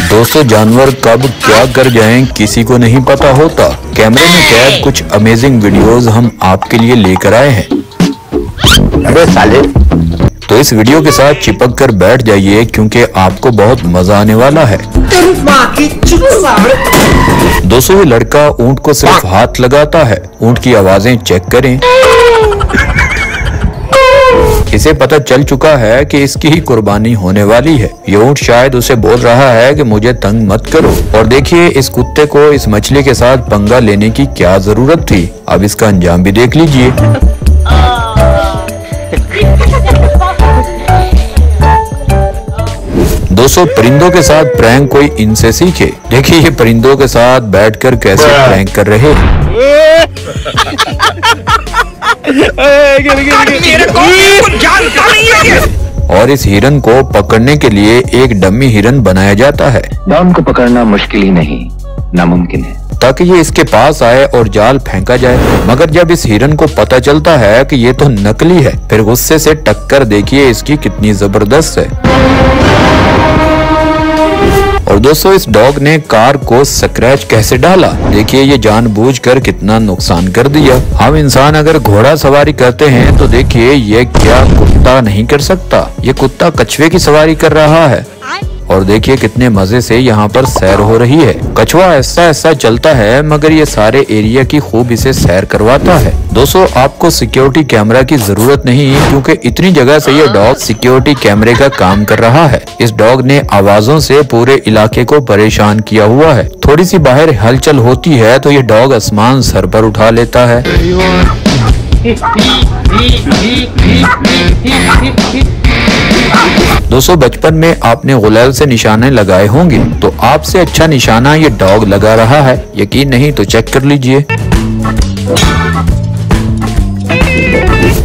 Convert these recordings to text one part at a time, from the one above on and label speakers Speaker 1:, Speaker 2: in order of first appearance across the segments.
Speaker 1: दोस्तों, जानवर कब क्या कर जाएं किसी को नहीं पता होता। कैमरे में कैद कुछ अमेजिंग वीडियोस हम आपके लिए लेकर आए हैं।
Speaker 2: अबे साले,
Speaker 1: तो इस वीडियो के साथ चिपक कर बैठ जाइए क्योंकि आपको बहुत मजा आने वाला है। दोस्तों, ये लड़का ऊंट को सिर्फ हाथ लगाता है। ऊंट की आवाजें चेक करें। इसे पता चल चुका है कि इसकी ही कुर्बानी होने वाली है। ये ऊंट शायद उसे बोल रहा है कि मुझे तंग मत करो। और देखिए, इस कुत्ते को इस मछली के साथ पंगा लेने की क्या जरूरत थी। अब इसका अंजाम भी देख लीजिए। दोस्तों, परिंदों के साथ प्रैंक कोई इनसे सीखे। देखिए, ये परिंदों के साथ बैठकर कैसे प्रैंक कर रहे हैं। और इस हिरन को पकड़ने के लिए एक डमी हिरन बनाया जाता है।
Speaker 2: डॉन को पकड़ना मुश्किल ही नहीं, नामुमकिन है,
Speaker 1: ताकि ये इसके पास आए और जाल फेंका जाए। मगर जब इस हिरन को पता चलता है कि ये तो नकली है, फिर गुस्से से टक्कर देखिए इसकी कितनी जबरदस्त है। और दोस्तों, इस डॉग ने कार को स्क्रैच कैसे डाला। देखिए, ये जानबूझकर कितना नुकसान कर दिया। हम इंसान अगर घोड़ा सवारी करते हैं तो देखिए ये क्या कुत्ता नहीं कर सकता। ये कुत्ता कछुए की सवारी कर रहा है और देखिए कितने मजे से यहाँ पर सैर हो रही है। कछुआ ऐसा ऐसा चलता है मगर ये सारे एरिया की खूब इसे सैर करवाता है। दोस्तों, आपको सिक्योरिटी कैमरा की जरूरत नहीं है क्योंकि इतनी जगह से ये डॉग सिक्योरिटी कैमरे का काम कर रहा है। इस डॉग ने आवाजों से पूरे इलाके को परेशान किया हुआ है। थोड़ी सी बाहर हलचल होती है तो ये डॉग आसमान सर पर उठा लेता है। दोस्तों, बचपन में आपने गुलाल से निशाने लगाए होंगे, तो आपसे अच्छा निशाना ये डॉग लगा रहा है। यकीन नहीं तो चेक कर लीजिए।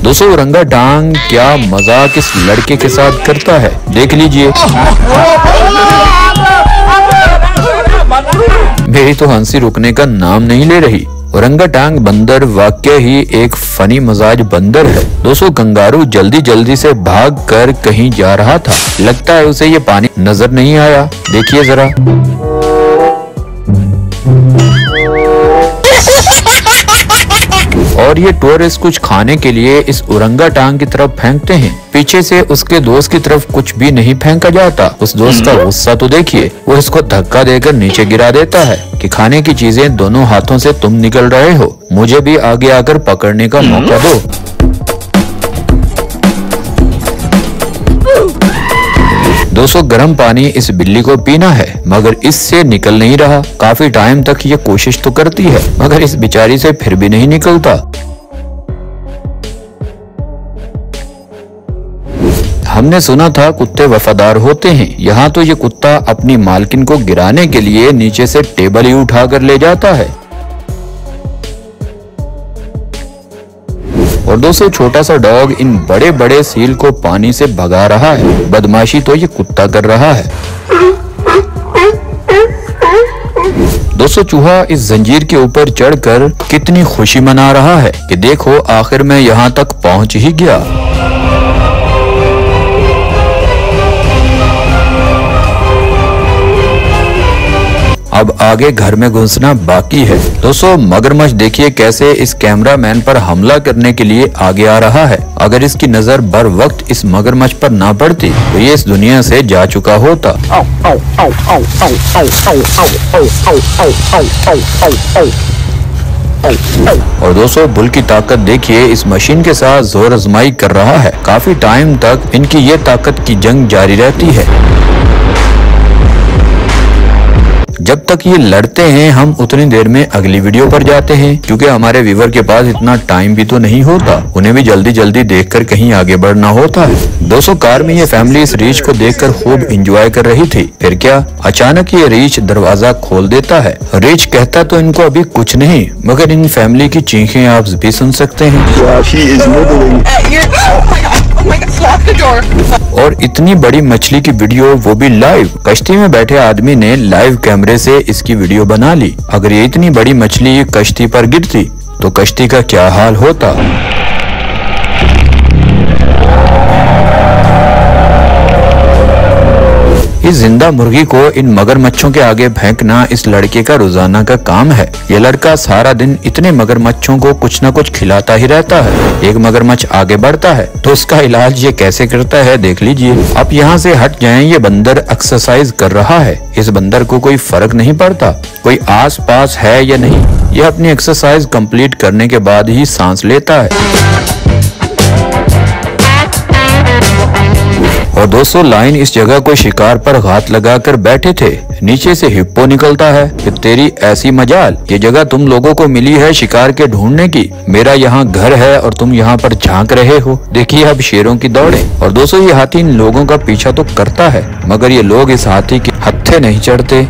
Speaker 1: दोस्तों, ओरंगटांग क्या मजाक इस लड़के के साथ करता है, देख लीजिए। मेरी तो हंसी रुकने का नाम नहीं ले रही। ओरंगटांग बंदर वाकई ही एक फनी मजाज बंदर है। दोस्तों, कंगारू जल्दी जल्दी से भाग कर कहीं जा रहा था। लगता है उसे ये पानी नजर नहीं आया। देखिए जरा। और ये टूरिस्ट कुछ खाने के लिए इस ओरंगटांग की तरफ फेंकते हैं। पीछे से उसके दोस्त की तरफ कुछ भी नहीं फेंका जाता। उस दोस्त का गुस्सा तो देखिए, वो इसको धक्का देकर नीचे गिरा देता है कि खाने की चीजें दोनों हाथों से तुम निकल रहे हो, मुझे भी आगे आकर पकड़ने का मौका दो। दोस्तों, गर्म पानी इस बिल्ली को पीना है मगर इससे निकल नहीं रहा। काफी टाइम तक ये कोशिश तो करती है मगर इस बेचारी से फिर भी नहीं निकलता। हमने सुना था कुत्ते वफादार होते हैं। यहाँ तो ये कुत्ता अपनी मालकिन को गिराने के लिए नीचे से टेबल ही उठाकर ले जाता है। और दोस्तों, छोटा सा डॉग इन बड़े बड़े सील को पानी से भगा रहा है। बदमाशी तो ये कुत्ता कर रहा है। दोस्तों, चूहा इस जंजीर के ऊपर चढ़कर कितनी खुशी मना रहा है कि देखो आखिर मैं यहाँ तक पहुँच ही गया। अब आगे घर में घुसना बाकी है। दोस्तों, मगरमच्छ देखिए कैसे इस कैमरामैन पर हमला करने के लिए आगे आ रहा है। अगर इसकी नजर बर वक्त इस मगरमच्छ पर ना पड़ती तो ये इस दुनिया से जा चुका होता। और दोस्तों, बुल की ताकत देखिए, इस मशीन के साथ जोर आजमाई कर रहा है। काफी टाइम तक इनकी ये ताकत की जंग जारी रहती है। जब तक ये लड़ते हैं हम उतनी देर में अगली वीडियो पर जाते हैं क्योंकि हमारे व्यूवर के पास इतना टाइम भी तो नहीं होता। उन्हें भी जल्दी जल्दी देखकर कहीं आगे बढ़ना होता है। दोस्तों, कार में ये फैमिली इस रीछ को देखकर खूब एंजॉय कर रही थी। फिर क्या, अचानक ये रीछ दरवाजा खोल देता है। रीछ कहता तो इनको अभी कुछ नहीं मगर इन फैमिली की चीखें आप भी सुन सकते हैं। और इतनी बड़ी मछली की वीडियो, वो भी लाइव। कश्ती में बैठे आदमी ने लाइव कैमरे से इसकी वीडियो बना ली। अगर ये इतनी बड़ी मछली कश्ती पर गिरती तो कश्ती का क्या हाल होता। इस जिंदा मुर्गी को इन मगरमच्छों के आगे फेंकना इस लड़के का रोजाना का काम है। ये लड़का सारा दिन इतने मगरमच्छों को कुछ न कुछ खिलाता ही रहता है। एक मगरमच्छ आगे बढ़ता है तो उसका इलाज ये कैसे करता है देख लीजिए। आप यहाँ से हट जाएं, ये बंदर एक्सरसाइज कर रहा है। इस बंदर को कोई फर्क नहीं पड़ता कोई आस पास है या नहीं, यह अपनी एक्सरसाइज कंप्लीट करने के बाद ही सांस लेता है। और दोस्तों लाइन इस जगह कोई शिकार पर घात लगाकर बैठे थे, नीचे से हिप्पो निकलता है कि तेरी ऐसी मजाल, ये जगह तुम लोगों को मिली है शिकार के ढूंढने की, मेरा यहाँ घर है और तुम यहाँ पर झांक रहे हो। देखिए अब शेरों की दौड़े। और दोस्तों ये हाथी इन लोगों का पीछा तो करता है मगर ये लोग इस हाथी के हत्थे नहीं चढ़ते।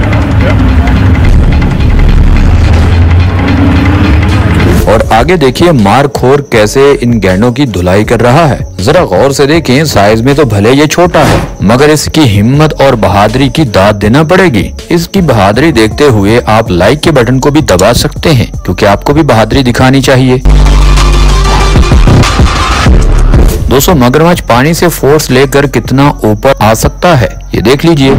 Speaker 1: और आगे देखिए मारखोर कैसे इन गैंडों की धुलाई कर रहा है। जरा गौर से देखें, साइज में तो भले ये छोटा है मगर इसकी हिम्मत और बहादुरी की दाद देना पड़ेगी। इसकी बहादुरी देखते हुए आप लाइक के बटन को भी दबा सकते हैं क्योंकि आपको भी बहादुरी दिखानी चाहिए। दोस्तों मगरमच्छ पानी से फोर्स लेकर कितना ऊपर आ सकता है ये देख लीजिए।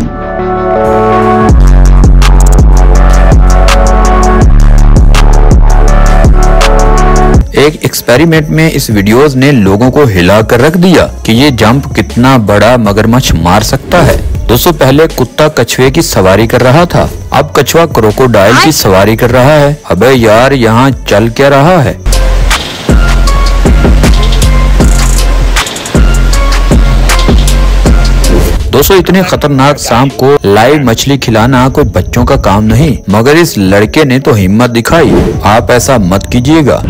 Speaker 1: एक एक्सपेरिमेंट में इस वीडियोस ने लोगों को हिला कर रख दिया कि ये जंप कितना बड़ा मगरमच्छ मार सकता है। दोस्तों पहले कुत्ता कछुए की सवारी कर रहा था, अब कछुआ क्रोकोडाइल की सवारी कर रहा है। अबे यार यहाँ चल क्या रहा है। दोस्तों इतने खतरनाक सांप को लाइव मछली खिलाना कोई बच्चों का काम नहीं मगर इस लड़के ने तो हिम्मत दिखाई। आप ऐसा मत कीजिएगा।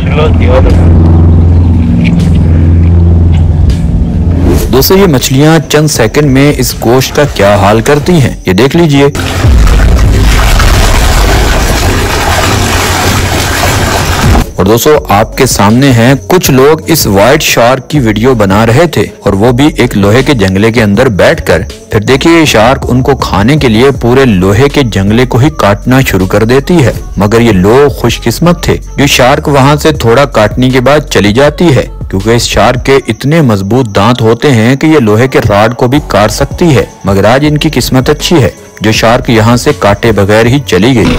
Speaker 1: दोस्तों ये मछलियाँ चंद सेकंड में इस गोश्त का क्या हाल करती हैं ये देख लीजिए। और दोस्तों आपके सामने हैं कुछ लोग इस व्हाइट शार्क की वीडियो बना रहे थे और वो भी एक लोहे के जंगले के अंदर बैठकर। फिर देखिए ये शार्क उनको खाने के लिए पूरे लोहे के जंगले को ही काटना शुरू कर देती है मगर ये लोग खुशकिस्मत थे जो शार्क वहाँ से थोड़ा काटने के बाद चली जाती है क्योंकि इस शार्क के इतने मजबूत दांत होते हैं कि ये लोहे के रॉड को भी काट सकती है। मगर आज इनकी किस्मत अच्छी है जो शार्क यहाँ से काटे बगैर ही चली गई।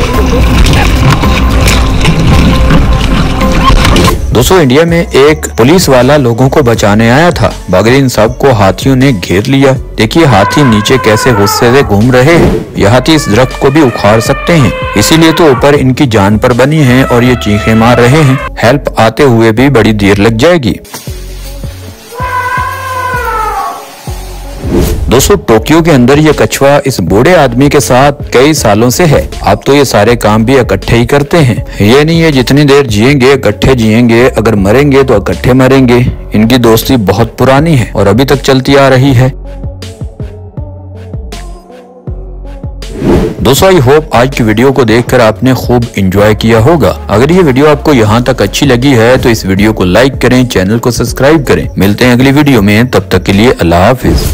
Speaker 1: दोस्तों इंडिया में एक पुलिस वाला लोगों को बचाने आया था मगर इन सबको हाथियों ने घेर लिया। देखिए हाथी नीचे कैसे गुस्से से घूम रहे हैं। ये हाथी इस दरख्त को भी उखाड़ सकते हैं इसीलिए तो ऊपर इनकी जान पर बनी है और ये चीखें मार रहे हैं। हेल्प आते हुए भी बड़ी देर लग जाएगी। दोस्तों टोक्यो के अंदर ये कछुआ इस बूढ़े आदमी के साथ कई सालों से है। अब तो ये सारे काम भी इकट्ठे ही करते हैं। ये नहीं है जितनी देर जिएंगे इकट्ठे जिएंगे, अगर मरेंगे तो इकट्ठे मरेंगे। इनकी दोस्ती बहुत पुरानी है और अभी तक चलती आ रही है। दोस्तों आई होप आज की वीडियो को देखकर आपने खूब एंजॉय किया होगा। अगर ये वीडियो आपको यहाँ तक अच्छी लगी है तो इस वीडियो को लाइक करें, चैनल को सब्सक्राइब करें। मिलते हैं अगली वीडियो में, तब तक के लिए अल्लाह हाफिज।